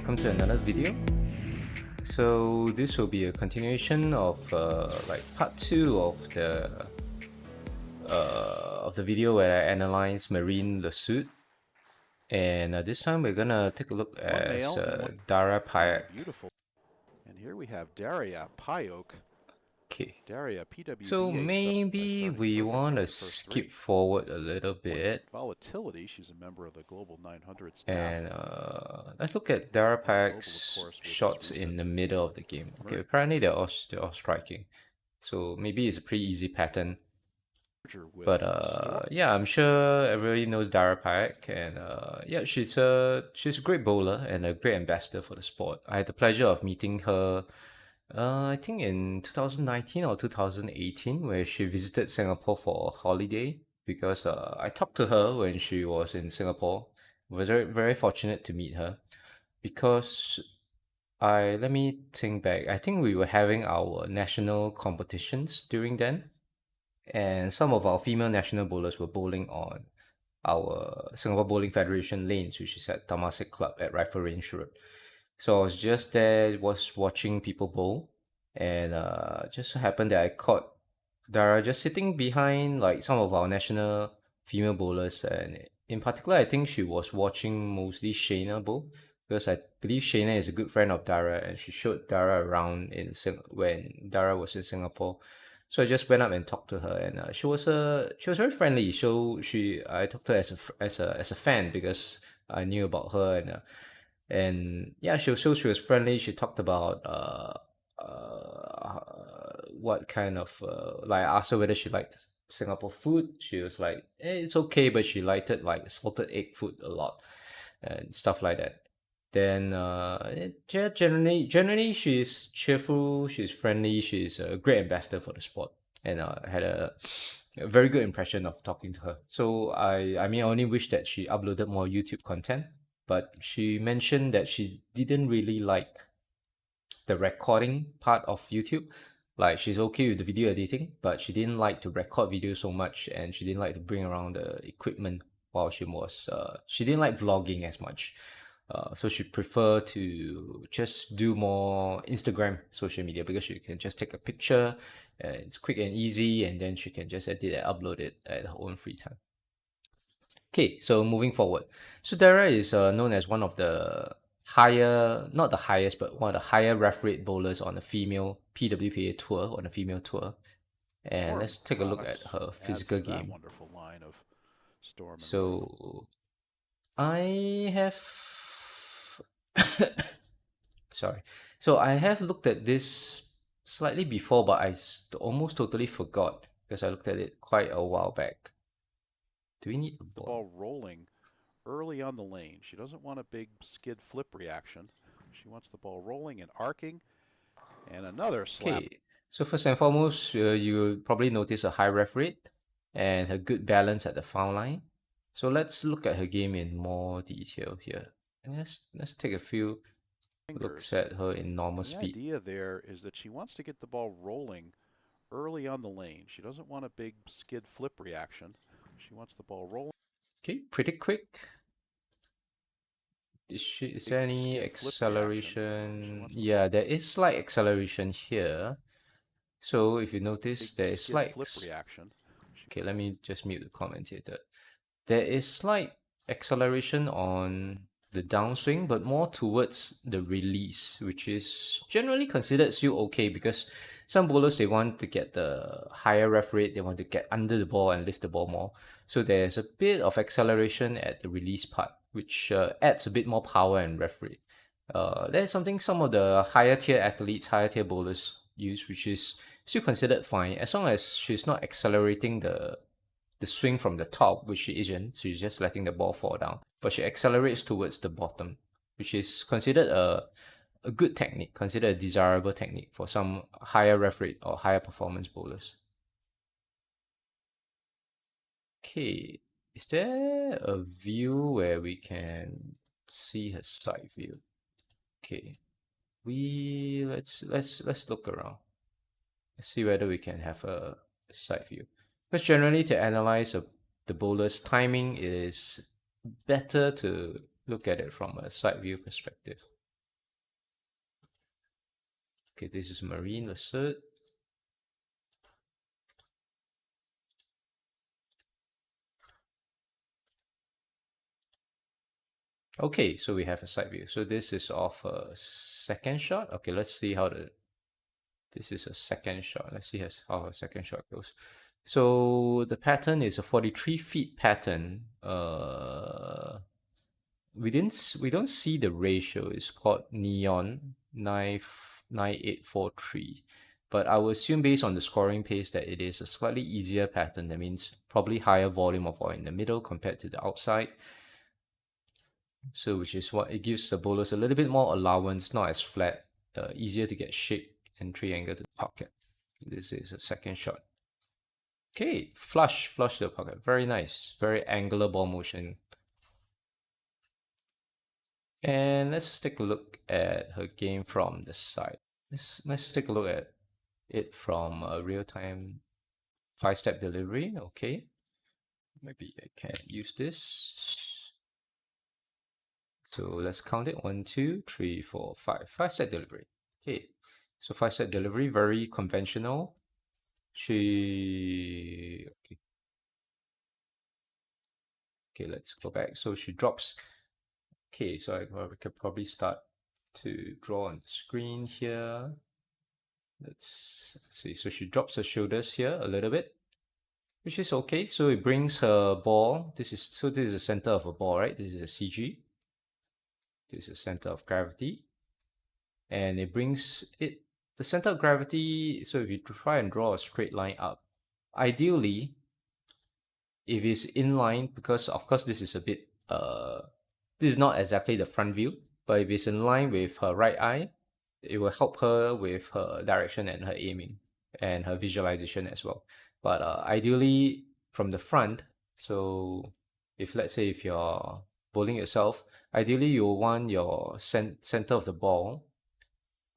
welcome to another video. So this will be a continuation of like part 2 of the video where I analyze Marine Lasut, and this time we're gonna take a look at Daria Pajak. Beautiful. And here we have Daria Pajak. Okay, Daria PWBA so maybe we want to skip forward a little bit. Volatility. She's a member of the Global 900 staff. And let's look at Daria Pajak's shots in the middle of the game. Okay, apparently they're all striking, so maybe it's a pretty easy pattern. But yeah, I'm sure everybody knows Daria Pajak, and yeah, she's a great bowler and a great ambassador for the sport. I had the pleasure of meeting her, I think in 2019 or 2018, where she visited Singapore for a holiday. Because I talked to her when she was in Singapore. Was very fortunate to meet her, because let me think back. I think we were having our national competitions during then, and some of our female national bowlers were bowling on our Singapore Bowling Federation lanes, which is at Temasek Club at Rifle Range Road. So I was just there, was watching people bowl, and just so happened that I caught Dara just sitting behind like some of our national female bowlers, and in particular, I think she was watching mostly Shayna bowl, because I believe Shayna is a good friend of Dara, and she showed Dara around when Dara was in Singapore. So I just went up and talked to her, and she was very friendly. So I talked to her as a fan, because I knew about her, and yeah, she was friendly. She talked about what kind of like, I asked her whether she liked Singapore food. She was like, it's okay, but she liked it like salted egg food a lot and stuff like that. Then generally she's cheerful, she's friendly, she's a great ambassador for the sport, and I had a very good impression of talking to her. So I mean, I only wish that she uploaded more YouTube content, but she mentioned that she didn't really like the recording part of YouTube. Like, she's okay with the video editing, but she didn't like to record video so much, and she didn't like to bring around the equipment while she didn't like vlogging as much. So she preferred to just do more Instagram social media, because she can just take a picture, and it's quick and easy, and then she can just edit and upload it at her own free time. Okay, so moving forward. So Dara is known as one of the not the highest, but one of the higher ref rate bowlers on the female PWBA tour, on the female tour. And let's take a look at her physical game. So I have sorry. So I have looked at this slightly before, but I almost totally forgot, because I looked at it quite a while back. Do we need the ball rolling early on the lane? She doesn't want a big skid flip reaction. She wants the ball rolling and arcing, and another slap. Okay, so first and foremost, you probably notice a high ref rate and a good balance at the foul line. So let's look at her game in more detail here. And let's take a few looks at her in normal speed. The idea there is that she wants to get the ball rolling early on the lane. She doesn't want a big skid flip reaction. She wants the ball rolling. Okay, pretty quick. Is there any acceleration? Yeah, there is slight acceleration here. So if you notice, there is slight flip reaction. Okay, let me just mute the commentator. There is slight acceleration on the downswing, but more towards the release, which is generally considered still okay, because some bowlers, they want to get the higher ref rate, they want to get under the ball and lift the ball more. So there's a bit of acceleration at the release part, which adds a bit more power and ref rate. That's something some of the higher tier athletes, higher tier bowlers use, which is still considered fine, as long as she's not accelerating the swing from the top, which she isn't. She's just letting the ball fall down, but she accelerates towards the bottom, which is considered a good technique, considered a desirable technique for some higher ref rate or higher performance bowlers. Okay, is there a view where we can see her side view? Okay, let's look around. Let's see whether we can have a side view. Because generally, to analyze the bowler's timing, is better to look at it from a side view perspective. Okay, this is Marine Lassert. Okay, so we have a side view. So this is of a second shot. Okay, let's see how this is a second shot. Let's see how a second shot goes. So the pattern is a 43 feet pattern. We don't see the ratio. It's called neon 9843. But I would assume based on the scoring pace that it is a slightly easier pattern. That means probably higher volume of oil in the middle compared to the outside. So which is what it gives the bowlers a little bit more allowance, not as flat, easier to get shape and triangle to the pocket. This is a second shot. Okay, flush to the pocket. Very nice. Very angular ball motion. And let's take a look at her game from the side. Let's take a look at it from a real-time 5-step delivery. Okay, maybe I can use this. So let's count it. 1, 2, 3, 4, 5. 5-step delivery. Okay, so 5-step delivery, very conventional. Okay, let's go back. So she drops. Okay, so we could probably start to draw on the screen here. Let's see. So she drops her shoulders here a little bit, which is okay. So it brings her ball. This is the center of a ball, right? This is a CG. This is center of gravity, and it brings it the center of gravity. So if you try and draw a straight line up, ideally, if it's inline, because of course this is a bit this is not exactly the front view, but if it's in line with her right eye, it will help her with her direction and her aiming and her visualization as well. But ideally from the front, so if let's say if you're bowling yourself, ideally you want your center of the ball.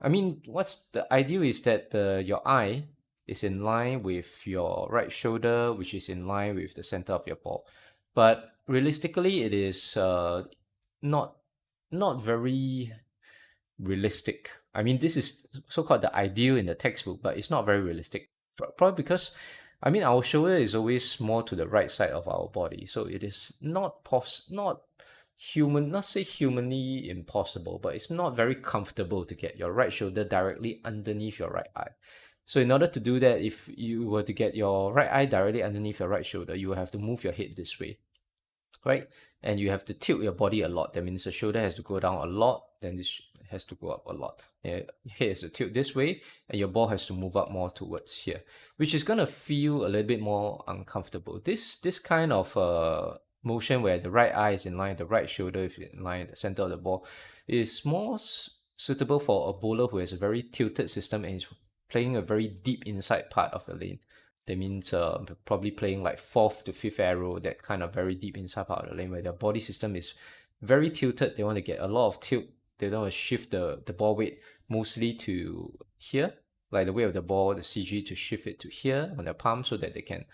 I mean, what's the ideal is that your eye is in line with your right shoulder, which is in line with the center of your ball. But realistically, it is not not very realistic. I mean, this is so-called the ideal in the textbook, but it's not very realistic. Probably because, I mean, our shoulder is always more to the right side of our body, so it is not human, not say humanly impossible, but it's not very comfortable to get your right shoulder directly underneath your right eye. So in order to do that, if you were to get your right eye directly underneath your right shoulder, you will have to move your head this way, right? And you have to tilt your body a lot. That means the shoulder has to go down a lot, then this has to go up a lot. Head has to tilt this way, and your ball has to move up more towards here, which is gonna feel a little bit more uncomfortable. This kind of motion where the right eye is in line, the right shoulder is in line, the center of the ball, is more suitable for a bowler who has a very tilted system and is playing a very deep inside part of the lane. That means probably playing like 4th to 5th arrow, that kind of very deep inside part of the lane where their body system is very tilted. They want to get a lot of tilt. They want to shift the ball weight mostly to here, like the weight of the ball, the CG, to shift it to here on their palm so that they can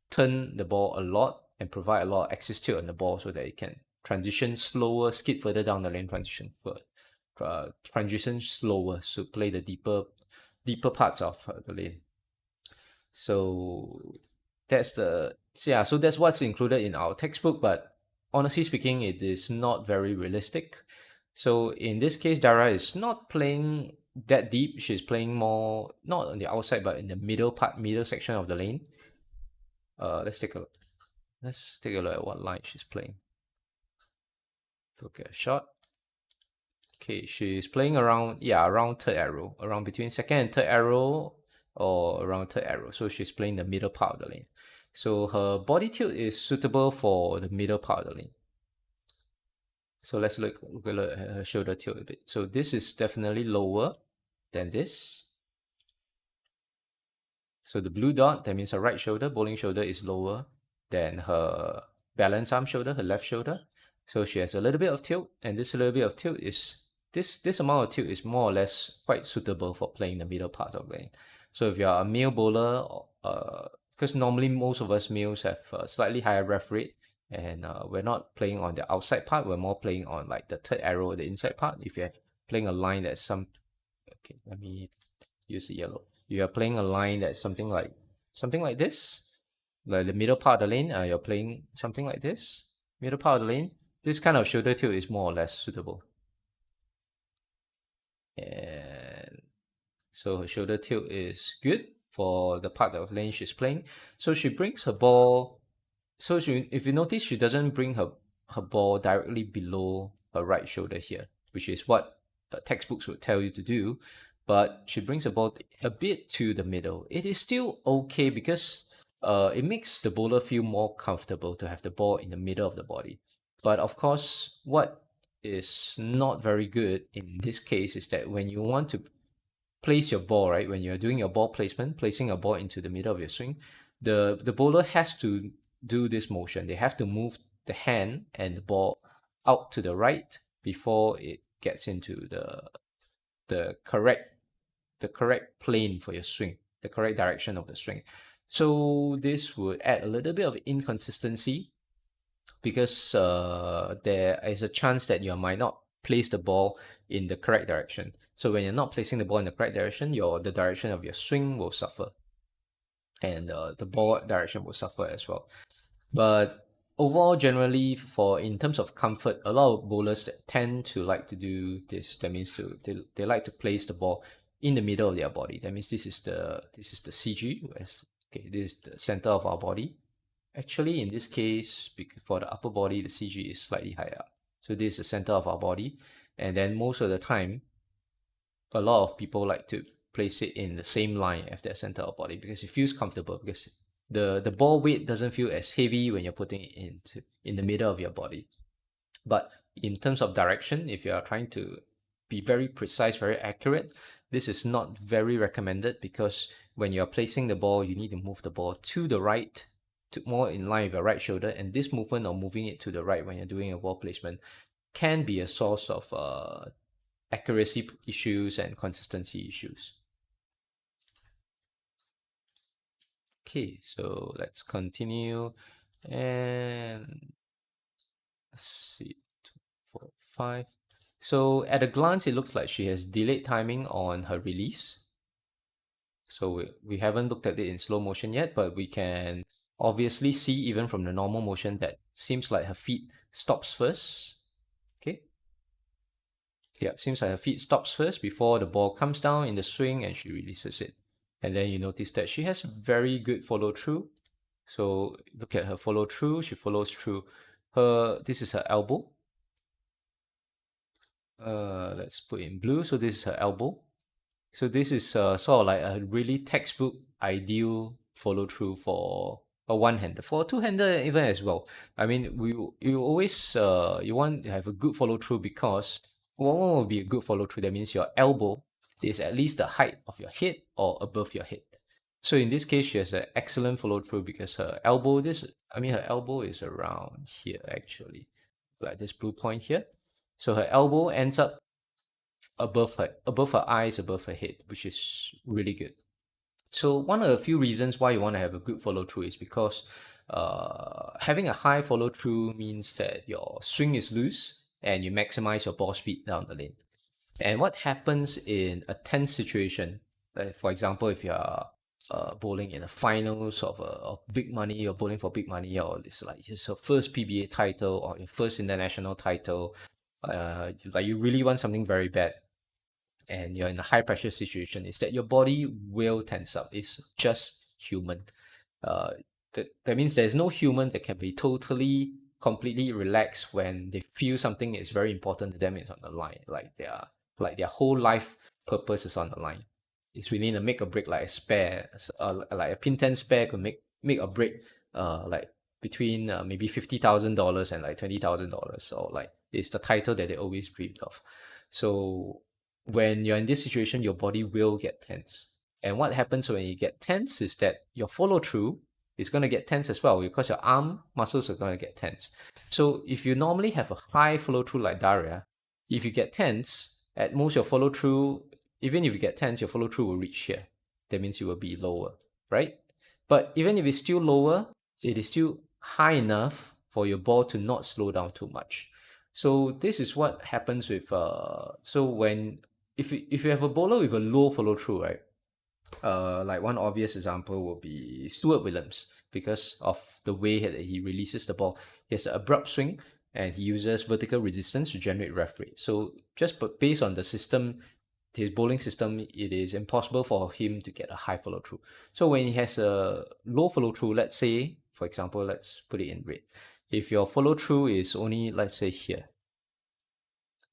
turn the ball a lot and provide a lot of axis tilt on the ball so that it can transition slower, skid further down the lane, transition slower, so play the deeper parts of the lane. So so that's what's included in our textbook, but honestly speaking, it is not very realistic. So in this case, Dara is not playing that deep. She's playing more not on the outside, but in the middle section of the lane. Let's take a look. Let's take a look at what line she's playing. Look at a shot. Okay, she's playing around third arrow, around between second and third arrow, or around third arrow. So she's playing the middle part of the lane. So her body tilt is suitable for the middle part of the lane. So let's look at her shoulder tilt a bit. So this is definitely lower than this. So the blue dot, that means her right shoulder, bowling shoulder, is lower than her balance arm shoulder, her left shoulder. So she has a little bit of tilt, and this little bit of tilt is this amount of tilt is more or less quite suitable for playing the middle part of the lane. So if you're a male bowler, because normally most of us males have a slightly higher ref rate, and we're not playing on the outside part, we're more playing on like the third arrow, the inside part. If you have playing a line that's okay, let me use the yellow. You are playing a line that's something like this, like the middle part of the lane. You're playing something like this, middle part of the lane. This kind of shoulder tilt is more or less suitable. And so her shoulder tilt is good for the part of lane she's playing. So she brings her ball. So if you notice, she doesn't bring her ball directly below her right shoulder here, which is what textbooks would tell you to do. But she brings the ball a bit to the middle. It is still okay because it makes the bowler feel more comfortable to have the ball in the middle of the body. But of course, what is not very good in this case is that when you want to place your ball, right, when you're doing your ball placement, placing a ball into the middle of your swing, the bowler has to do this motion. They have to move the hand and the ball out to the right before it gets into the correct plane for your swing, the correct direction of the swing. So this would add a little bit of inconsistency because there is a chance that you might not place the ball in the correct direction. So when you're not placing the ball in the correct direction, the direction of your swing will suffer, and the ball direction will suffer as well. But overall, generally, for in terms of comfort, a lot of bowlers tend to like to do this. That means they like to place the ball in the middle of their body. That means this is the CG. Okay, this is the center of our body. Actually, in this case, for the upper body, the CG is slightly higher up. So this is the center of our body. And then most of the time, a lot of people like to place it in the same line as their center of body because it feels comfortable, because the ball weight doesn't feel as heavy when you're putting it in the middle of your body. But in terms of direction, if you are trying to be very precise, very accurate, this is not very recommended, because when you're placing the ball, you need to move the ball to the right, to more in line with your right shoulder. And this movement of moving it to the right when you're doing a ball placement can be a source of accuracy issues and consistency issues. Okay, so let's continue. And let's see, 2, 4, 5. So at a glance, it looks like she has delayed timing on her release. So we haven't looked at it in slow motion yet, but we can obviously see even from the normal motion that seems like her feet stops first. Okay. Yeah, seems like her feet stops first before the ball comes down in the swing and she releases it. And then you notice that she has very good follow through. So look at her follow through. She follows through. This is her elbow. Let's put in blue. So this is her elbow. So this is sort of like a really textbook ideal follow through for a one-hander, for a two-hander even as well. I mean, you always you want to have a good follow through, because what will be a good follow through? That means your elbow is at least the height of your head or above your head. So in this case, she has an excellent follow through because her elbow, her elbow is around here actually, like this blue point here. So her elbow ends up above her eyes, above her head, which is really good. So one of the few reasons why you want to have a good follow through is because having a high follow through means that your swing is loose and you maximize your ball speed down the lane. And what happens in a tense situation, like for example, if you are bowling in the finals of big money, you're bowling for big money, or it's like it's your first PBA title or your first international title, like you really want something very bad, and you're in a high pressure situation, is that your body will tense up. It's just human. Uh, that means there's no human that can be totally, completely relaxed when they feel something is very important to them is on the line, like their whole life purpose is on the line. It's really a make or break, like a spare, like a pin 10 spare could make or break, like between maybe $50,000 and like $20,000, or like it's the title that they always dreamed of. So when you're in this situation, your body will get tense. And what happens when you get tense is that your follow through is going to get tense as well, because your arm muscles are going to get tense. So if you normally have a high follow through like Daria, if you get tense, at most your follow through, even if you get tense, your follow through will reach here. That means you will be lower, right? But even if it's still lower, it is still high enough for your ball to not slow down too much. So this is what happens with so when if you have a bowler with a low follow through, right? Like one obvious example would be Stuart Williams because of the way that he releases the ball. He has an abrupt swing and he uses vertical resistance to generate ref rate. So based on the system, his bowling system, it is impossible for him to get a high follow through. So when he has a low follow through, let's say, for example, let's put it in red. If your follow through is only, let's say here,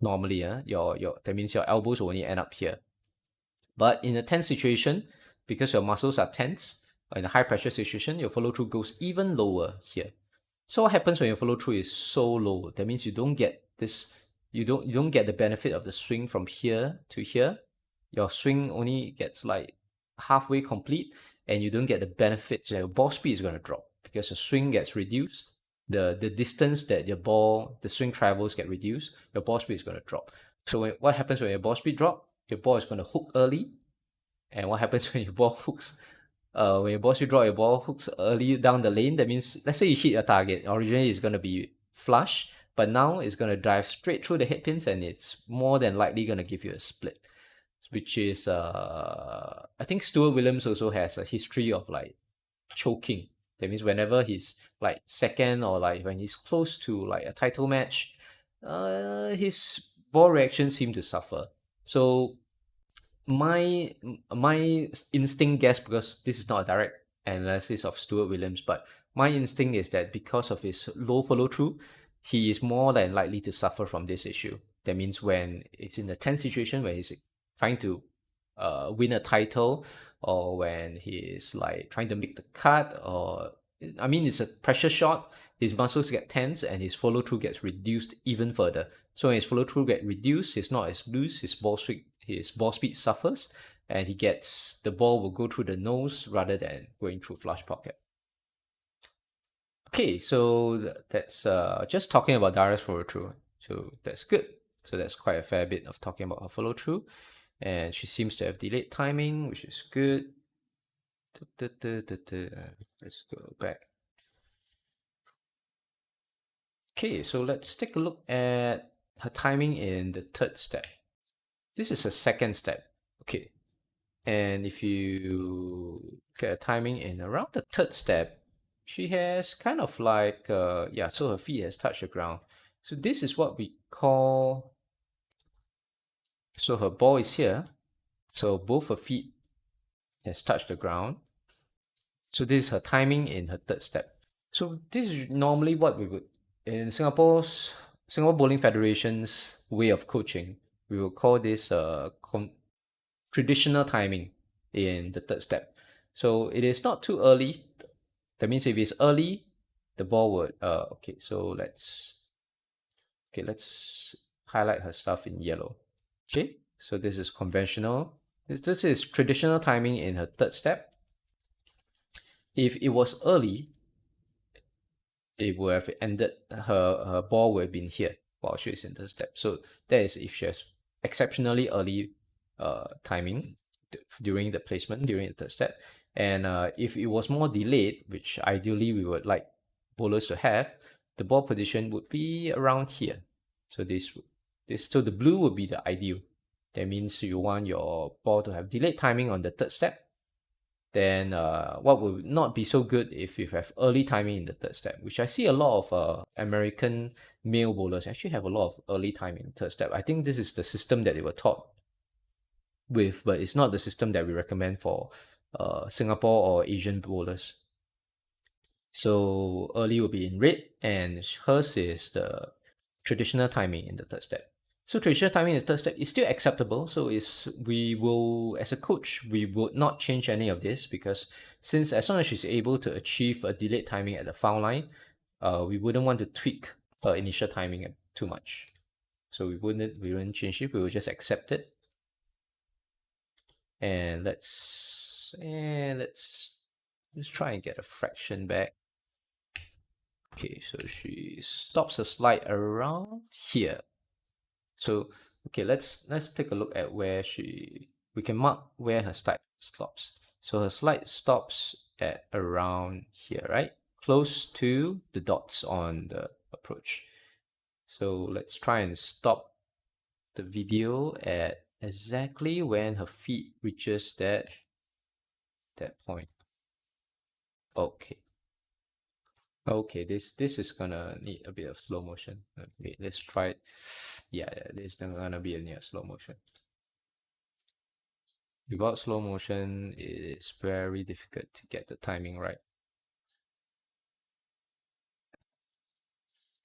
normally, your that means your elbows will only end up here. But in a tense situation, because your muscles are tense, in a high pressure situation, your follow through goes even lower here. So what happens when your follow through is so low? That means you don't get this, you don't get the benefit of the swing from here to here. Your swing only gets like halfway complete, and you don't get the benefits. Your ball speed is going to drop because your swing gets reduced. The distance that the swing travels get reduced. Your ball speed is going to drop. So what happens when your ball speed drop? Your ball is going to hook early, and what happens when your ball hooks? When your ball speed drop, your ball hooks early down the lane. That means, let's say you hit a target. Originally, it's going to be flush, but now it's going to drive straight through the head pins, and it's more than likely going to give you a split. Which is, I think Stuart Williams also has a history of like choking. That means whenever he's like second or like when he's close to like a title match, his ball reactions seem to suffer. So my instinct guess, because this is not a direct analysis of Stuart Williams, but my instinct is that because of his low follow through, he is more than likely to suffer from this issue. That means when it's in a tense situation where he's trying to win a title, or when he is like trying to make the cut, or I mean it's a pressure shot, his muscles get tense and his follow through gets reduced even further. So when his follow through get reduced, he's not as loose, his ball speed suffers, and the ball will go through the nose rather than going through flush pocket. Okay, so that's just talking about Daria's follow through. So that's good. So that's quite a fair bit of talking about her follow through, and she seems to have delayed timing, which is good. Let's go back. Okay, so let's take a look at her timing in the third step. This is a second step. Okay, and if you get a timing in around the third step, she has kind of like, so her feet has touched the ground. So this is what we call, so her ball is here. So both her feet has touched the ground. So this is her timing in her third step. So this is normally what we would, in Singapore Bowling Federation's way of coaching, we will call this traditional timing in the third step. So it is not too early. That means if it's early, the ball would let's highlight her stuff in yellow. Okay, so this is conventional. This is traditional timing in her third step. If it was early, it would have ended, her ball would have been here while she is in the step. So that is if she has exceptionally early timing during the placement during the third step. And if it was more delayed, which ideally we would like bowlers to have, the ball position would be around here. So so the blue would be the ideal. That means you want your ball to have delayed timing on the third step. Then what would not be so good if you have early timing in the third step, which I see a lot of American male bowlers actually have a lot of early timing in the third step. I think this is the system that they were taught with, but it's not the system that we recommend for Singapore or Asian bowlers. So early will be in red, and hers is the traditional timing in the third step. So traditional timing in the third step is still acceptable. So we will, as a coach, we would not change any of this, because since as long as she's able to achieve a delayed timing at the foul line, we wouldn't want to tweak her initial timing too much. So we wouldn't change it. We will just accept it. And let's try and get a fraction back. Okay, so she stops her slide around here. So okay, let's take a look at where we can mark where her slide stops. So her slide stops at around here, right? Close to the dots on the approach. So let's try and stop the video at exactly when her feet reaches that that point. Okay. Okay, this is gonna need a bit of slow motion. Wait, let's try it. Yeah, this is gonna be a near slow motion. Without slow motion, it's very difficult to get the timing right.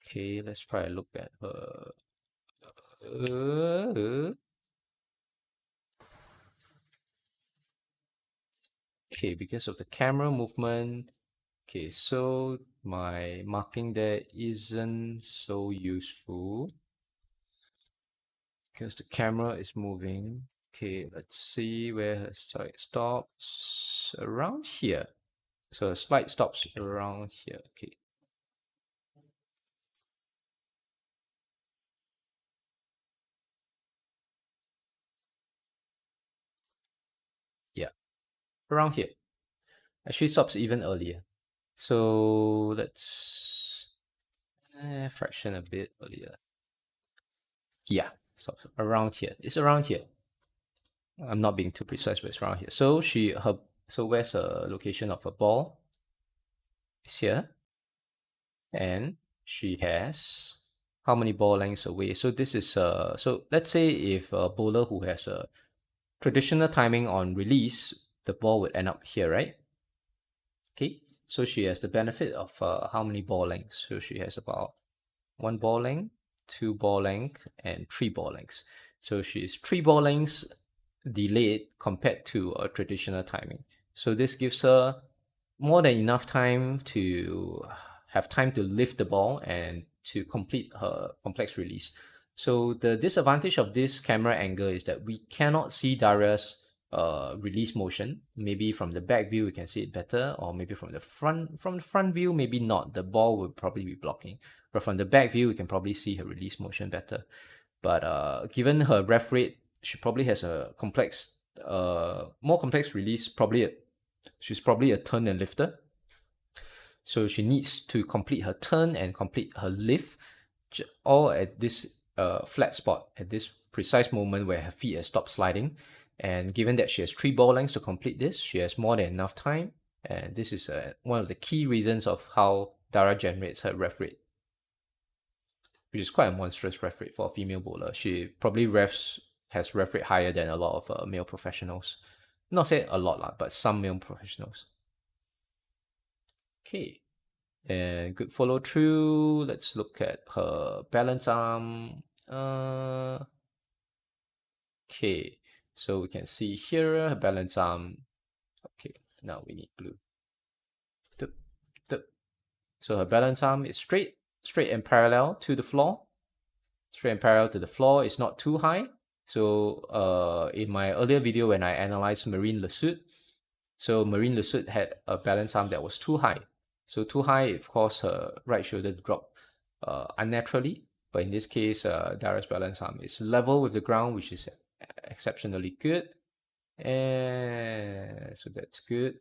Okay, let's try a look at her. Okay, because of the camera movement. Okay, so my marking there isn't so useful because the camera is moving. Okay, let's see where her slide stops. Around here. So the slide stops around here. Okay. Yeah, around here. Actually stops even earlier. So let's fraction a bit earlier. Yeah, stops around here. It's around here. I'm not being too precise, but it's around here. So so where's the location of a ball? It's here. And she has how many ball lengths away? So this is so let's say if a bowler who has a traditional timing on release, the ball would end up here, right? Okay, so she has the benefit of how many ball lengths? So she has about one ball length, two ball length, and three ball lengths. So she's three ball lengths delayed compared to a traditional timing. So this gives her more than enough time to have time to lift the ball and to complete her complex release. So the disadvantage of this camera angle is that we cannot see Daria's release motion. Maybe from the back view we can see it better, or maybe from the front view maybe not. The ball will probably be blocking, but from the back view we can probably see her release motion better. But given her ref rate, she probably has a more complex release. She's probably a turn and lifter. So she needs to complete her turn and complete her lift, all at this flat spot, at this precise moment where her feet have stopped sliding. And given that she has three ball lengths to complete this, she has more than enough time. And this is one of the key reasons of how Dara generates her ref rate, which is quite a monstrous ref rate for a female bowler. She probably has ref rate higher than a lot of male professionals. Not say a lot, but some male professionals. Okay. And good follow through. Let's look at her balance arm. Okay, so we can see here her balance arm. Okay, now we need blue. Dup, dup. So her balance arm is straight and parallel to the floor. Straight and parallel to the floor. It's not too high. So in my earlier video when I analyzed Marine Lasut, so Marine Lasut had a balance arm that was too high. So too high, it caused her right shoulder to drop unnaturally. But in this case, Dara's balance arm is level with the ground, which is exceptionally good. And so that's good.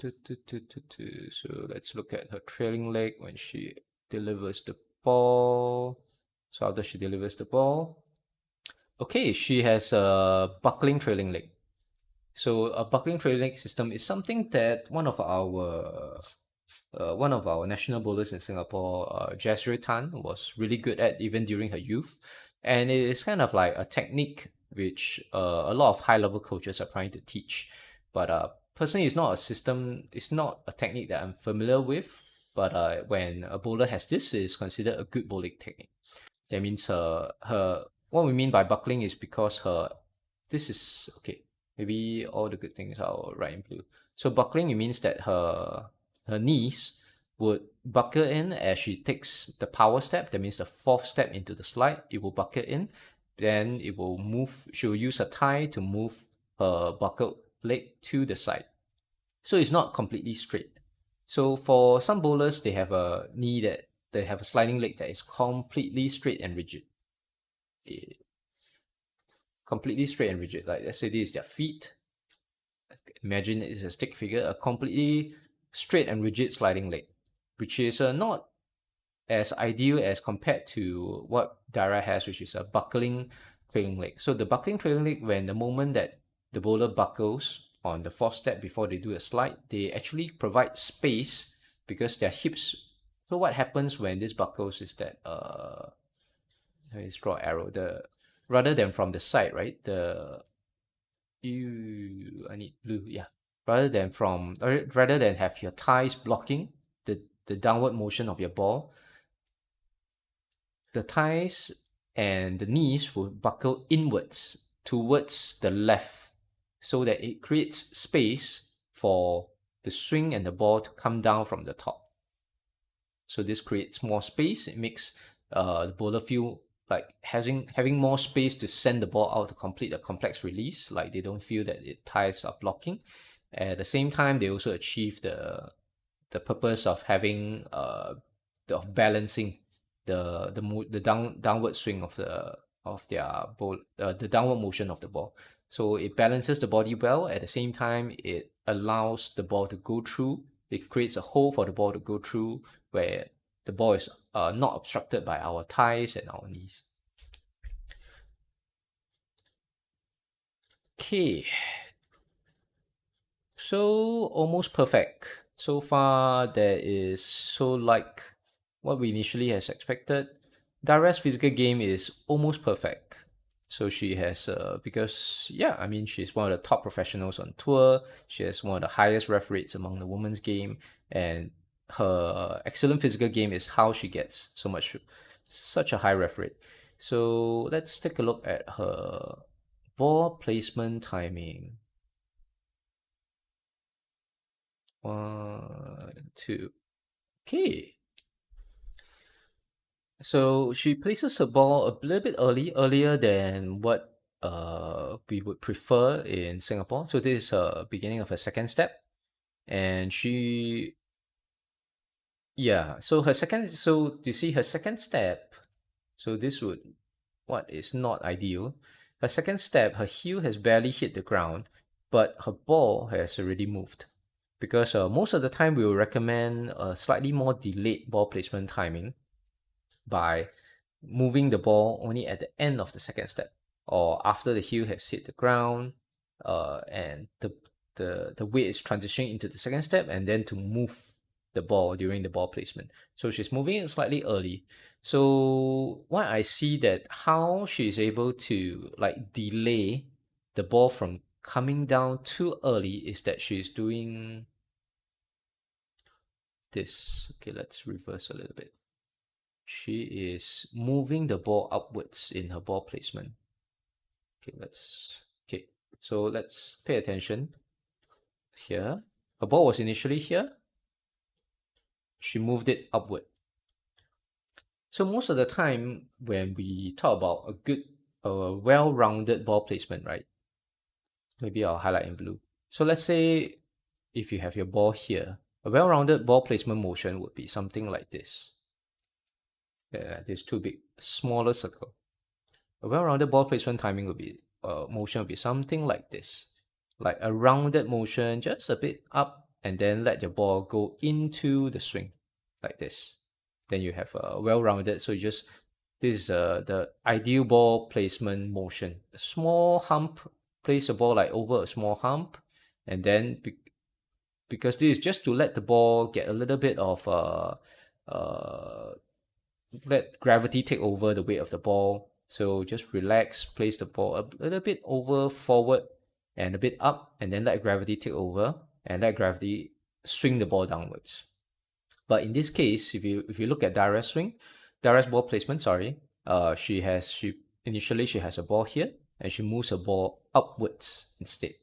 So let's look at her trailing leg when she delivers the ball. So after she delivers the ball, okay, she has a buckling trailing leg. So a buckling trailing leg system is something that one of our national bowlers in Singapore, Jasri Tan, was really good at even during her youth. And it is kind of like a technique which a lot of high-level coaches are trying to teach. But personally, it's not a technique that I'm familiar with. But when a bowler has this, it's considered a good bowling technique. That means her what we mean by buckling is because this is okay. Maybe all the good things I'll write in blue. So buckling, it means that her knees would buckle in as she takes the power step. That means the fourth step into the slide. It will buckle in. Then it will move. She will use her thigh to move her buckled leg to the side. So it's not completely straight. So for some bowlers, they have a knee that they have a sliding leg that is completely straight and rigid. Completely straight and rigid. Like let's say this is their feet. Imagine it's a stick figure, a completely straight and rigid sliding leg, which is not as ideal as compared to what Dara has, which is a buckling trailing leg. So the buckling trailing leg, when the moment that the bowler buckles on the fourth step before they do a slide, they actually provide space because their hips. So what happens when this buckles is that let's draw arrow. The rather than from the side, right? I need blue, yeah. Rather than have your thighs blocking the downward motion of your ball, the thighs and the knees will buckle inwards towards the left so that it creates space for the swing and the ball to come down from the top. So this creates more space. It makes the bowler feel like having more space to send the ball out to complete a complex release. Like they don't feel that it ties are blocking. At the same time, they also achieve the purpose of having of balancing the downward swing of their ball, the downward motion of the ball. So it balances the body well. At the same time, it allows the ball to go through. It creates a hole for the ball to go through where the ball is not obstructed by our thighs and our knees. Okay, so almost perfect. So far, there is so like what we initially has expected. Daria's physical game is almost perfect. So she has because yeah, I mean she's one of the top professionals on tour. She has one of the highest ref rates among the women's game, and her excellent physical game is how she gets such a high ref rate. So let's take a look at her ball placement timing. 1, 2. Okay. So she places her ball a little bit earlier than what we would prefer in Singapore. So this is her beginning of her second step. And she yeah, so you see her second step, so this would what is not ideal. Her second step, her heel has barely hit the ground, but her ball has already moved. Because most of the time we will recommend a slightly more delayed ball placement timing by moving the ball only at the end of the second step or after the heel has hit the ground and the weight is transitioning into the second step and then to move the ball during the ball placement. So she's moving it slightly early. So what I see that how she's able to like delay the ball from coming down too early is that she's doing this. Okay, let's reverse a little bit. She is moving the ball upwards in her ball placement. Okay, so let's pay attention here. Her ball was initially here. She moved it upward. So most of the time when we talk about a well-rounded ball placement, right? Maybe I'll highlight in blue. So let's say if you have your ball here, a well-rounded ball placement motion would be something like this. This too big, smaller circle. A well-rounded ball placement timing would be motion would be something like this, like a rounded motion, just a bit up, and then let your ball go into the swing, like this. Then you have a well-rounded. So this is the ideal ball placement motion. A small hump, place the ball like over a small hump, and then because this is just to let the ball get a little bit of let gravity take over the weight of the ball. So just relax, place the ball a little bit over forward and a bit up, and then let gravity take over and let gravity swing the ball downwards. But in this case, if you look at Daria's ball placement, sorry, she initially she has a ball here and she moves her ball upwards instead.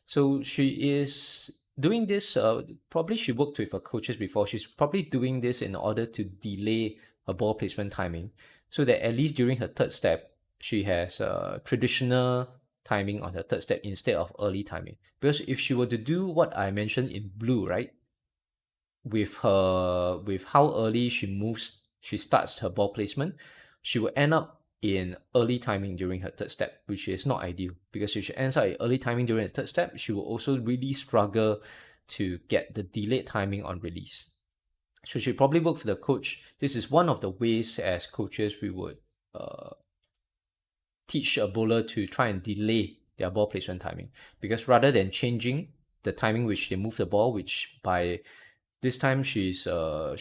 So she is doing this. Probably she worked with her coaches before. She's probably doing this in order to delay her ball placement timing, so that at least during her third step, she has traditional timing on her third step instead of early timing. Because if she were to do what I mentioned in blue, right, with how early she starts her ball placement, she will end up in early timing during her third step, which is not ideal because if she ends up in early timing during the third step, she will also really struggle to get the delayed timing on release. So she probably work for the coach. This is one of the ways as coaches we would teach a bowler to try and delay their ball placement timing, because rather than changing the timing which they move the ball, which by this time she's a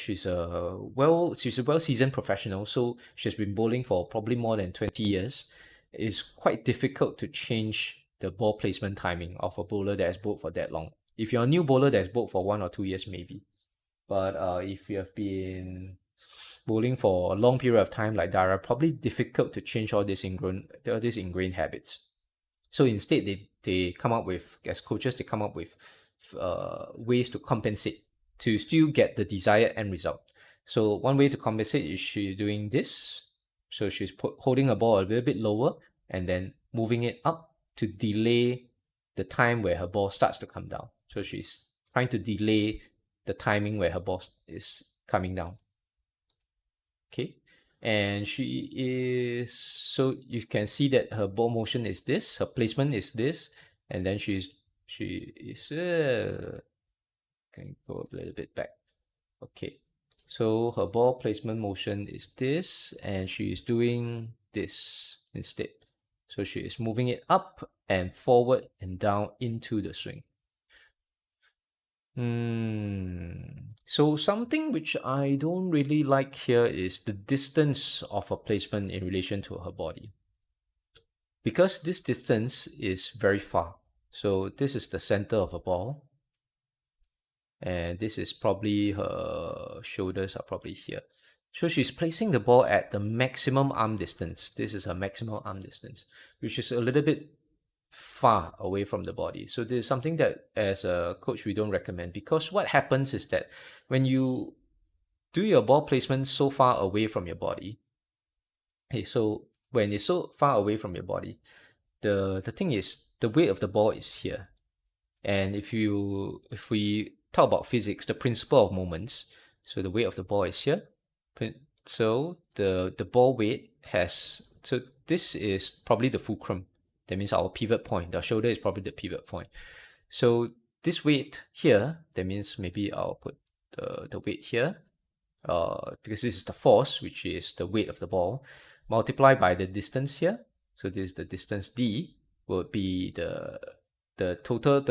well seasoned professional, so she's been bowling for probably more than 20 years. It's quite difficult to change the ball placement timing of a bowler that has bowled for that long. If you're a new bowler that's bowled for 1 or 2 years, maybe. But if you have been bowling for a long period of time like Dara, probably difficult to change all these ingrained habits. So instead, they come up with, as coaches, they come up with ways to compensate to still get the desired end result. So one way to compensate is she doing this. So she's holding a ball a little bit lower and then moving it up to delay the time where her ball starts to come down. So she's trying to delay the timing where her ball is coming down. Okay. And she is, so you can see that her ball motion is this, her placement is this, and then she is, can go a little bit back. Okay. So her ball placement motion is this, and she is doing this instead. So she is moving it up and forward and down into the swing. So something which I don't really like here is the distance of her placement in relation to her body. Because this distance is very far. So this is the center of a ball. And this is probably her shoulders are probably here. So she's placing the ball at the maximum arm distance. This is her maximum arm distance, which is a little bit far away from the body. So this is something that as a coach we don't recommend, because what happens is that when you do your ball placement so far away from your body, okay, so when it's so far away from your body, the thing is the weight of the ball is here. And if we talk about physics, the principle of moments, so the weight of the ball is here. So the ball weight has, so this is probably the fulcrum. That means our pivot point. The shoulder is probably the pivot point. So this weight here, that means maybe I'll put the weight here, because this is the force, which is the weight of the ball, multiplied by the distance here. So this is the distance d, would be the total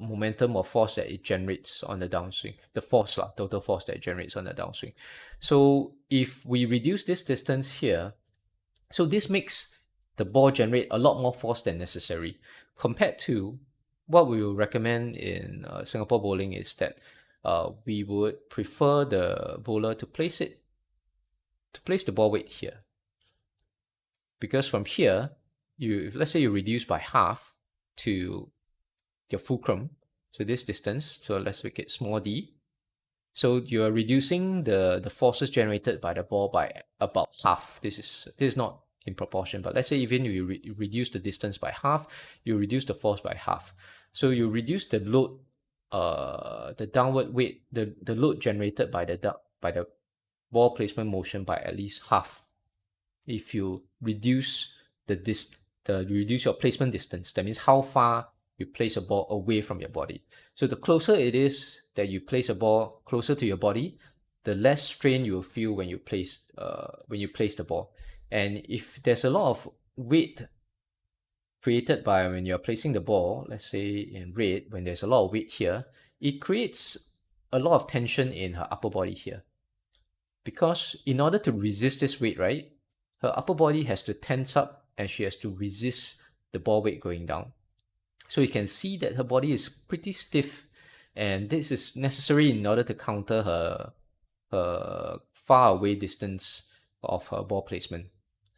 momentum or force that it generates on the downswing, the force total force that it generates on the downswing. So if we reduce this distance here, so this makes the ball generate a lot more force than necessary, compared to what we will recommend in Singapore bowling is that we would prefer the bowler to place the ball weight here, because from here, if let's say you reduce by half to your fulcrum, so this distance, so let's make it small d, so you're reducing the forces generated by the ball by about half. This is not in proportion, but let's say even if you reduce the distance by half, you reduce the force by half. So you reduce the load, the downward weight, the load generated by the ball placement motion by at least half. If you reduce reduce your placement distance, that means how far you place a ball away from your body. So the closer it is that you place a ball closer to your body, the less strain you will feel when you place the ball. And if there's a lot of weight created by when you're placing the ball, let's say in red, when there's a lot of weight here, it creates a lot of tension in her upper body here. Because in order to resist this weight, right, her upper body has to tense up and she has to resist the ball weight going down. So you can see that her body is pretty stiff, and this is necessary in order to counter her far away distance of her ball placement,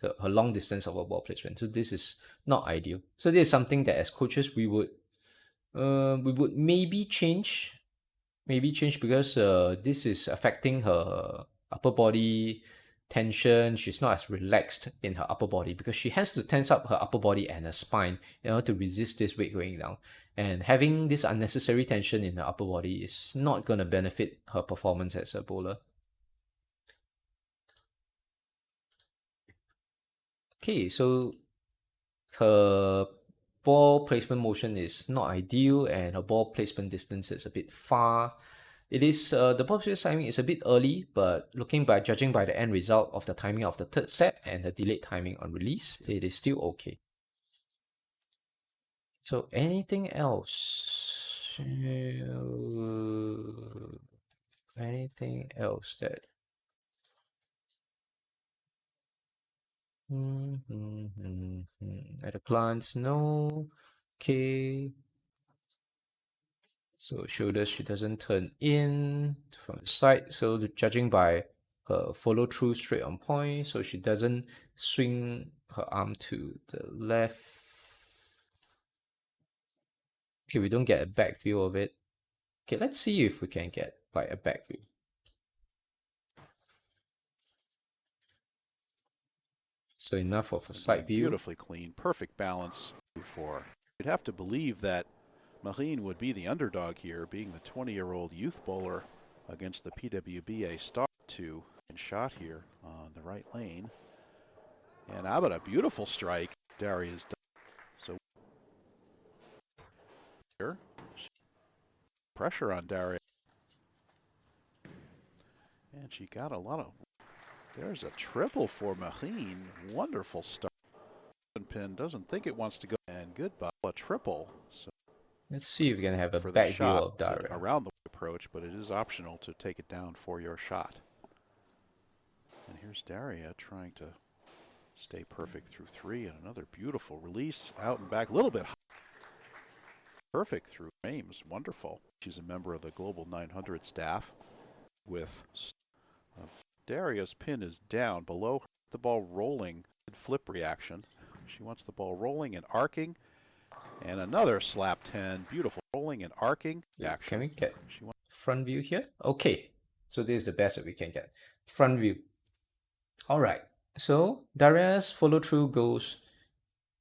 her long distance of her ball placement. So this is not ideal. So this is something that as coaches we would maybe change, because this is affecting her upper body tension. She's not as relaxed in her upper body because she has to tense up her upper body and her spine in order to resist this weight going down. And having this unnecessary tension in her upper body is not going to benefit her performance as a bowler. Okay, so her ball placement motion is not ideal and her ball placement distance is a bit far. It is the positive timing is a bit early, but judging by the end result of the timing of the third step and the delayed timing on release, it is still okay. So anything else? Anything else that at a glance, no. Okay. So shoulders, she doesn't turn in from the side. So judging by her follow through straight on point, so she doesn't swing her arm to the left. Okay, we don't get a back view of it. Okay, let's see if we can get like a back view. So enough of a side view. Beautifully clean, perfect balance. You'd have to believe that Marine would be the underdog here, being the 20-year-old youth bowler against the PWBA star. Two and shot here on the right lane. And how about a beautiful strike Daria's done. So here, pressure on Daria. And she got a lot of, there's a triple for Marine. Wonderful start. Pin doesn't think it wants to go, and goodbye, a triple. So let's see if we can have a for the back view shot of Daria. around the approach, but it is optional to take it down for your shot. And here's Daria trying to stay perfect through three, and another beautiful release out and back, a little bit high. Perfect through James, wonderful. She's a member of the Global 900 staff. With Daria's pin is down below her, the ball rolling, flip reaction. She wants the ball rolling and arcing, and another slap 10, beautiful rolling and arcing action. Can we get front view here? Okay, so this is the best that we can get. Front view. All right, so Daria's follow through goes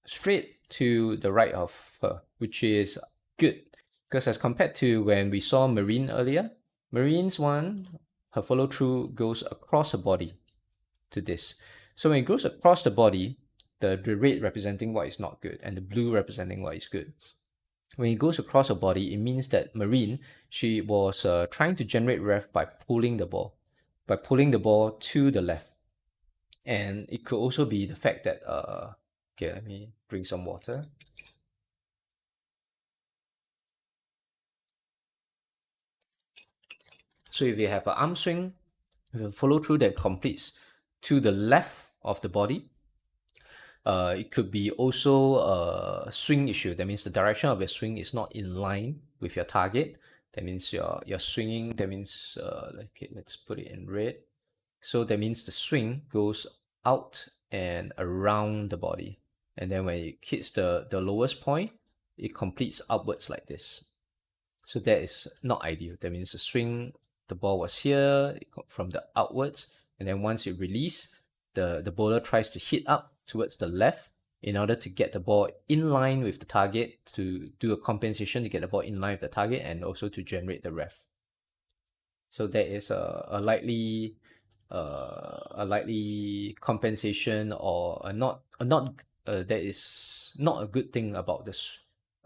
straight to the right of her, which is good, because as compared to when we saw Marine earlier, Marine's one, her follow through goes across her body to this. So when it goes across the body, the red representing what is not good and the blue representing what is good. When it goes across her body, it means that Marine, she was trying to generate ref by pulling the ball to the left. And it could also be the fact that, okay, let me drink some water. So if you have an arm swing with a follow through that completes to the left of the body, it could be also a swing issue. That means the direction of your swing is not in line with your target. That means you're swinging. That means okay, let's put it in red. So that means the swing goes out and around the body, and then when it hits the lowest point, it completes upwards like this. So that is not ideal. That means the ball was here from the outwards, and then once you release, the bowler tries to hit up towards the left in order to get the ball in line with the target, to do a compensation to get the ball in line with the target, and also to generate the ref. So that is a likely compensation, or that is not a good thing about this.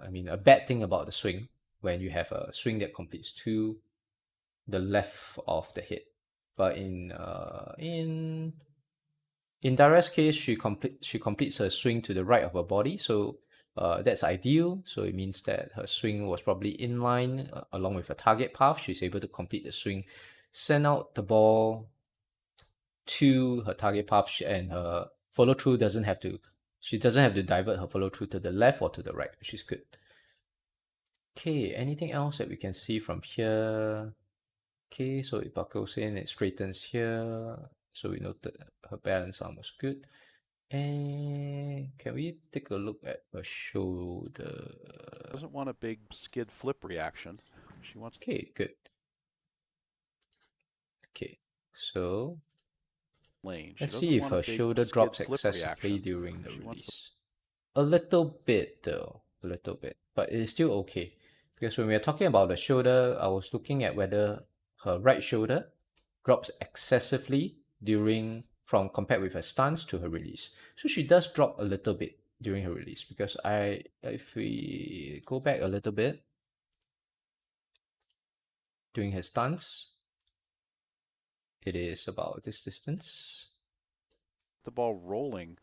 I mean, a bad thing about the swing when you have a swing that completes to the left of the head. But in Daria's case, she completes her swing to the right of her body, so that's ideal. So it means that her swing was probably in line along with her target path. She's able to complete the swing, send out the ball to her target path, and her follow through she doesn't have to divert her follow through to the left or to the right, which is good. Okay, anything else that we can see from here? Okay, so it buckles in, it straightens here. So we noted her balance arm was good. And can we take a look at her shoulder? Doesn't want a big skid flip reaction. She wants. Okay, good. Okay, so let's see if her shoulder drops excessively during the release. A little bit though, a little bit, but it is still okay. Because when we are talking about the shoulder, I was looking at whether her right shoulder drops excessively from compared with her stance to her release. So she does drop a little bit during her release, because if we go back a little bit, doing her stance. It is about this distance. The ball rolling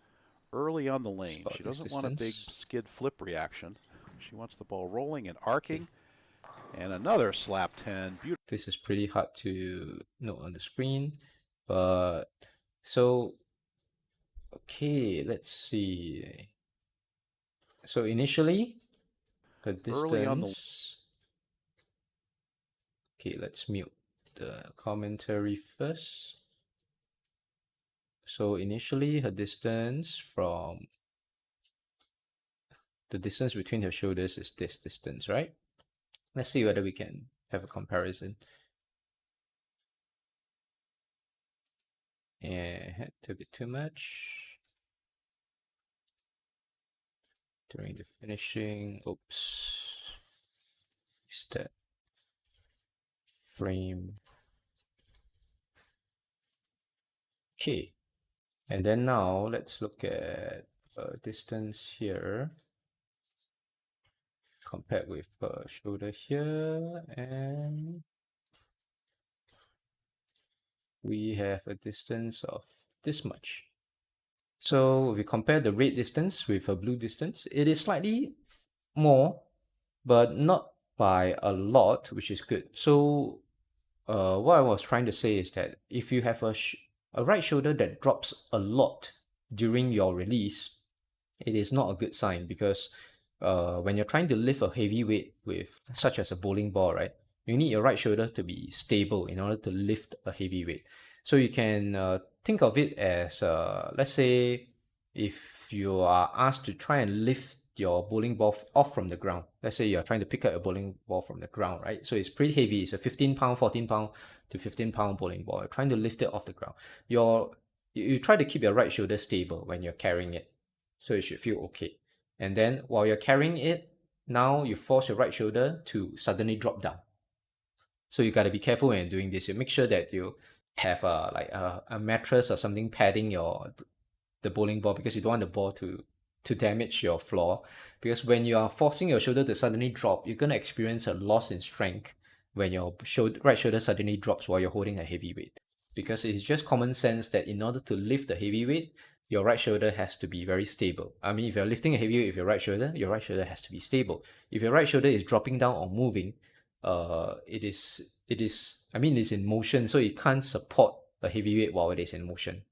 early on the lane. About She this doesn't want a big distance. skid flip reaction. She wants the ball rolling and arcing. And another slap 10. Beautiful. This is pretty hard to note on the screen, but so okay, let's see. So initially, the Early on the distance. Okay, let's mute the commentary first. So initially, her distance from the distance between her shoulders is this distance, right? Let's see whether we can have a comparison. And a bit too much. During the finishing, oops. Is that frame? Okay. And then now let's look at distance here compared with shoulder here, and we have a distance of this much. So we compare the red distance with a blue distance. It is slightly more, but not by a lot, which is good. So what I was trying to say is that if you have a right shoulder that drops a lot during your release, it is not a good sign, because when you're trying to lift a heavy weight with such as a bowling ball, right, you need your right shoulder to be stable in order to lift a heavy weight. So you can think of it as, let's say, if you are asked to try and lift your bowling ball off from the ground. Let's say you're trying to pick up a bowling ball from the ground, right? So it's pretty heavy. It's a 15-pound, 14-pound to 15-pound bowling ball. You're trying to lift it off the ground. You try to keep your right shoulder stable when you're carrying it, so it should feel okay. And then while you're carrying it, now you force your right shoulder to suddenly drop down. So you got to be careful when you're doing this. You make sure that you have a mattress or something padding the bowling ball, because you don't want the ball to damage your floor. Because when you are forcing your shoulder to suddenly drop, you're going to experience a loss in strength when your right shoulder suddenly drops while you're holding a heavy weight. Because it's just common sense that in order to lift the heavy weight, your right shoulder has to be very stable. I mean, if you're lifting a heavy weight with your right shoulder has to be stable. If your right shoulder is dropping down or moving, I mean, it's in motion, so it can't support a heavy weight while it is in motion.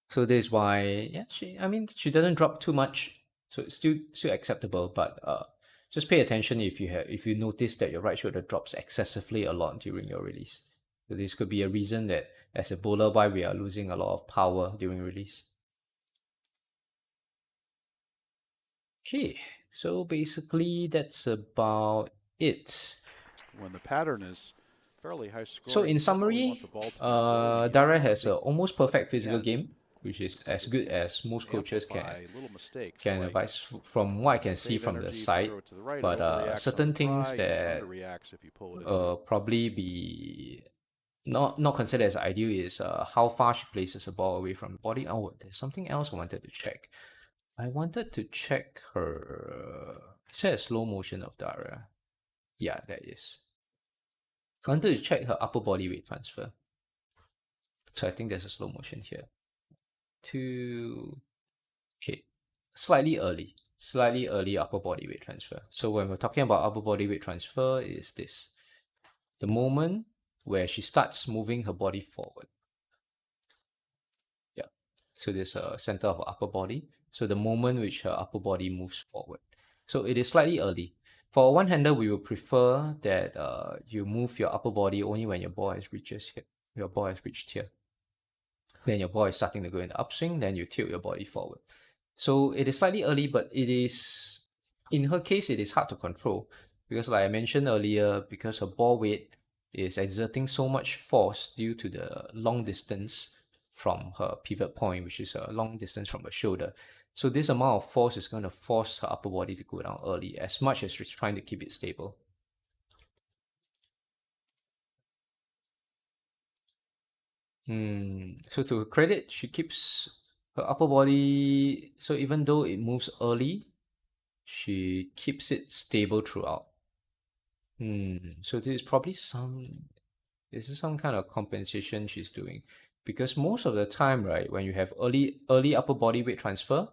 So this is why, yeah, she doesn't drop too much, so it's still acceptable. But just pay attention if you notice that your right shoulder drops excessively a lot during your release. So this could be a reason that as a bowler why we are losing a lot of power during release. Okay, so basically that's about it. when the pattern is fairly high scoring. So in summary, Daria has a almost perfect physical game, which is as good as most coaches can advise from what I can see from the side. But certain things that probably be not considered as ideal is how far she places the ball away from the body. Oh, there's something else I wanted to check. I wanted to check her. Is there a slow motion of Daria? Yeah, there is. I wanted to check her upper body weight transfer. So I think there's a slow motion here. Okay, slightly early upper body weight transfer. So when we're talking about upper body weight transfer, is this the moment where she starts moving her body forward. Yeah. So there's a center of her upper body. So the moment which her upper body moves forward. So it is slightly early. For a one-hander, we will prefer that you move your upper body only when your ball has reached here. Your ball has reached here. Then your ball is starting to go in the upswing, then you tilt your body forward. So it is slightly early, but it is, in her case, it is hard to control, because like I mentioned earlier, because her ball weight is exerting so much force due to the long distance from her pivot point, which is a long distance from her shoulder. So this amount of force is going to force her upper body to go down early, as much as she's trying to keep it stable. So to her credit, she keeps her upper body, so even though it moves early, she keeps it stable throughout. So this is probably this is some kind of compensation she's doing, because most of the time, right, when you have early upper body weight transfer,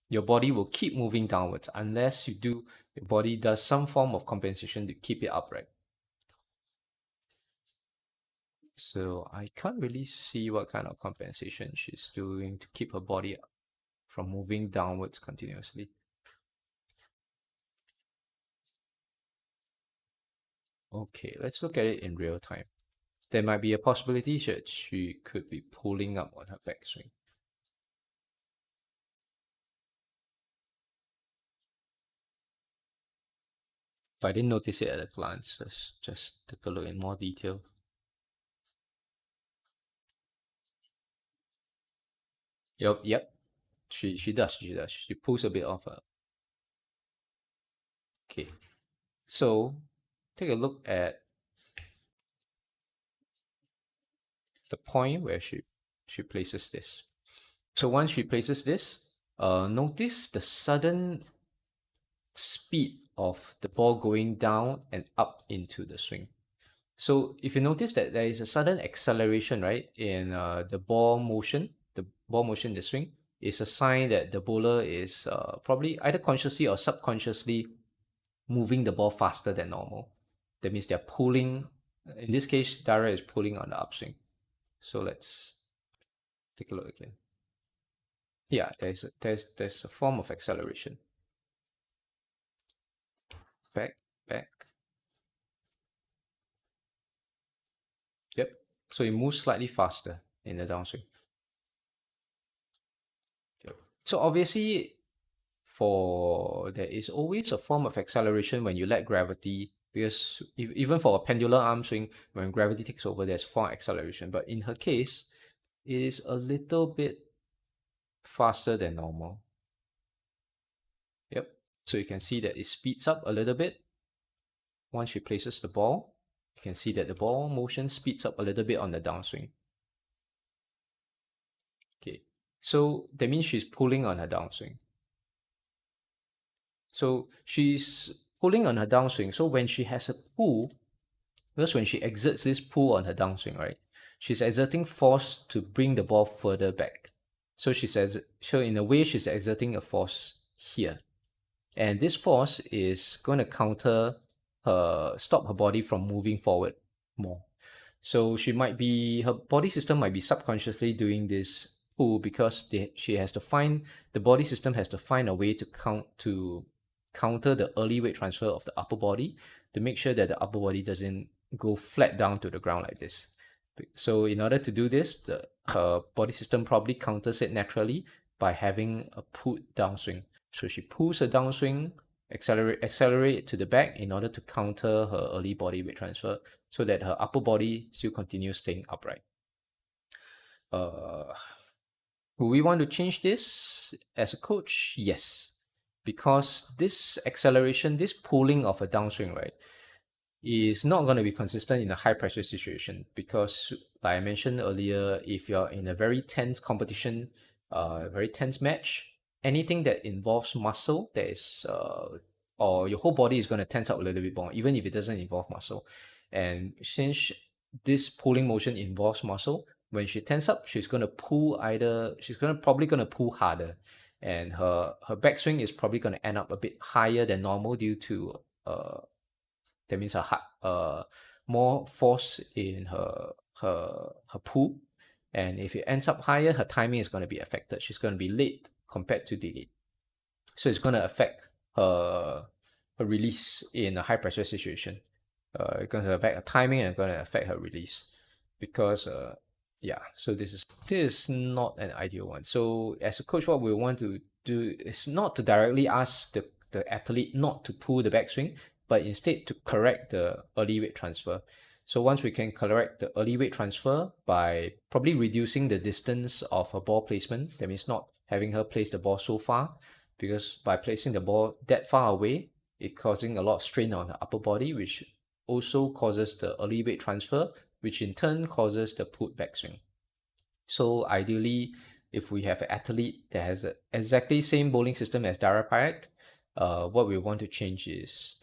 your body will keep moving downwards unless your body does some form of compensation to keep it upright. So I can't really see what kind of compensation she's doing to keep her body from moving downwards continuously. Okay, let's look at it in real time. There might be a possibility that she could be pulling up on her backswing. If I didn't notice it at a glance, let's just take a look in more detail. Yep. She does. She pulls a bit off her. Okay. So take a look at the point where she places this. So once she places this, notice the sudden speed of the ball going down and up into the swing. So if you notice that there is a sudden acceleration, right, in the ball motion, in the swing, is a sign that the bowler is probably either consciously or subconsciously moving the ball faster than normal. That means they're pulling. In this case, Daria is pulling on the upswing. So let's take a look again. Yeah, there's a form of acceleration. Back, back. Yep. So it moves slightly faster in the downswing. Yep. So obviously, there is always a form of acceleration when you let gravity, because even for a pendular arm swing, when gravity takes over, there's form acceleration. But in her case, it is a little bit faster than normal. Yep. So you can see that it speeds up a little bit once she places the ball. You can see that the ball motion speeds up a little bit on the downswing. Okay. So that means she's pulling on her downswing. So she's pulling on her downswing. So when she has a pull, because when she exerts this pull on her downswing, right, she's exerting force to bring the ball further back. So so in a way she's exerting a force here, and this force is going to stop her body from moving forward more. So her body system might be subconsciously doing this pull because the body system has to find a way to counter the early weight transfer of the upper body, to make sure that the upper body doesn't go flat down to the ground like this. So in order to do this, her body system probably counters it naturally by having a put downswing. So she pulls her downswing, accelerate to the back in order to counter her early body weight transfer, so that her upper body still continues staying upright. Uh, do we want to change this as a coach? Yes, because this acceleration, this pulling of a downswing, right, is not going to be consistent in a high pressure situation, because like I mentioned earlier, if you're in a very tense competition, very tense match, anything that involves muscle, or your whole body is going to tense up a little bit more, even if it doesn't involve muscle. And since this pulling motion involves muscle, when she tense up, probably going to pull harder, and her backswing is probably going to end up a bit higher than normal due to that means more force in her pull. And if it ends up higher, her timing is going to be affected. She's going to be late compared to delayed. So it's going to affect her release in a high pressure situation. It's going to affect her timing and going to affect her release, because yeah. So this is not an ideal one. So as a coach, what we want to do is not to directly ask the athlete not to pull the backswing, but instead to correct the early weight transfer. So once we can correct the early weight transfer by probably reducing the distance of her ball placement, that means not having her place the ball so far, because by placing the ball that far away, it causing a lot of strain on the upper body, which also causes the early weight transfer, which in turn causes the put backswing. So ideally, if we have an athlete that has the exactly same bowling system as Daria Pajak, what we want to change is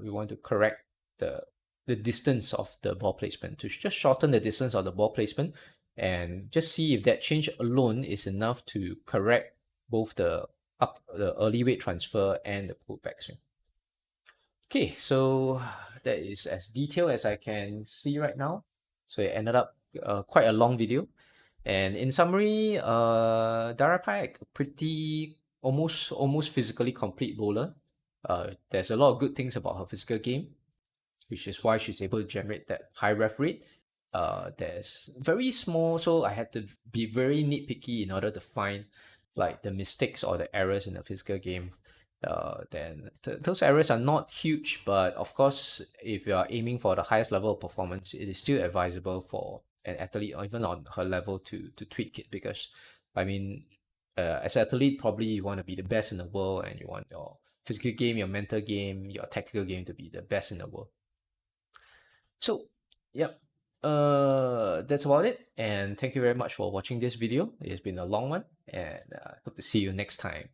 we want to correct the distance of the ball placement, to just shorten the distance of the ball placement, and just see if that change alone is enough to correct both the early weight transfer and the pull back swing. Okay, so that is as detailed as I can see right now. So it ended up quite a long video. And in summary, Daria Pajak, pretty almost physically complete bowler. There's a lot of good things about her physical game, which is why she's able to generate that high ref rate. There's very small, so I had to be very nitpicky in order to find like the mistakes or the errors in the physical game. Those errors are not huge, but of course, if you are aiming for the highest level of performance, it is still advisable for an athlete or even on her level to tweak it, because I mean, as an athlete, probably you want to be the best in the world, and you want your physical game, your mental game, your tactical game to be the best in the world. So, yep. That's about it. And thank you very much for watching this video. It's been a long one, and hope to see you next time.